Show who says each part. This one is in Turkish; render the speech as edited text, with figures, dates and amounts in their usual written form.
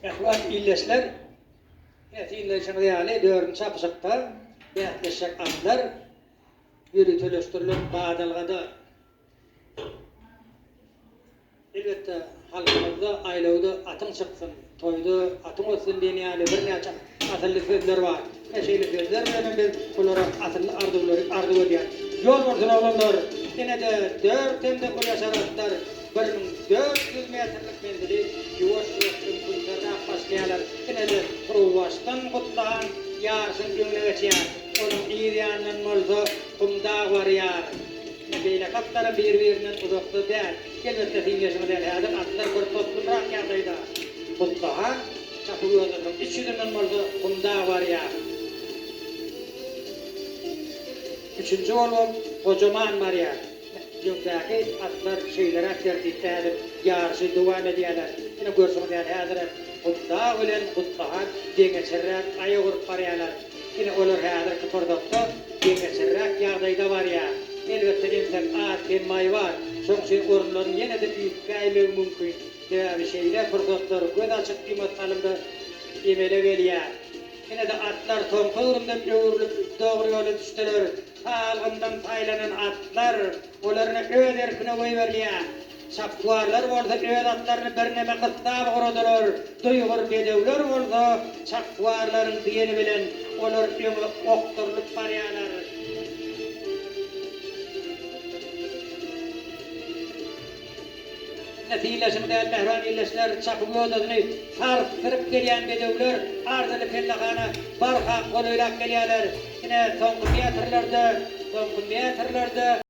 Speaker 1: Ehvat illeşler, illeşen riyali dörün çapışıkta, behleşek anlar, yürütülüştürülüp bağdalgada. Elbette halkımızda, aylauda atın çıksın, toyda atın olsun diye yani bir neçe atıllı sözler var. Neşeyli sözler benim biz bunlara atıllı ardı ödeyen. Yol olsun oğlanlar, yine de 4 temde kul yaşaratlar, 1400 metrlik menzili yuvaş yuvaşın kullarına başlayalar. Yine de Ruvaş'tan kutlahan yarsın gönlü geçiyor. Onun iyiliğinden olsa kumda var yar. Nebeyle kaptara birbirinden uzakta değil. Elbette dinleşme değil. Hazır atlar bir toplumrak yardaydı. Kutlahan çapılıyordur. İçinden olsa kumda var yar. Üçüncü oğlum kocaman var ya. Yükseki atlar şeylere tertipte yarışı duvar ediyorlar. Yine görsün diye hazır. Kutla ölen kutlahan dengeçerek ayı vurup varıyorlar. Yine olur hazır kıpırdattı dengeçerek yardayda var ya. Elbette insan at emay var. Son şey orunların yine de büyük gaymeyi mümkün. Değerli şeyler fırsatları göz açık kıymet alımda emele geliyor. Yine de atlar tonkağırından öğürülüp doğru yolu düştüler. Halkından paylanan atlar olarına öz erkine koyuverliyor. Çapkuarlar olsa öz atlarını birneme kıttab kurudular. Duygur bedevler olsa çapkuarların diyeni bilen olar ömü okturlup baryalar. Netileşim değil mehran illeşler çapık yodadını sarıp gelen bedevler ardılı fellahana barha koluyla geliyorlar. Yine son metrlerde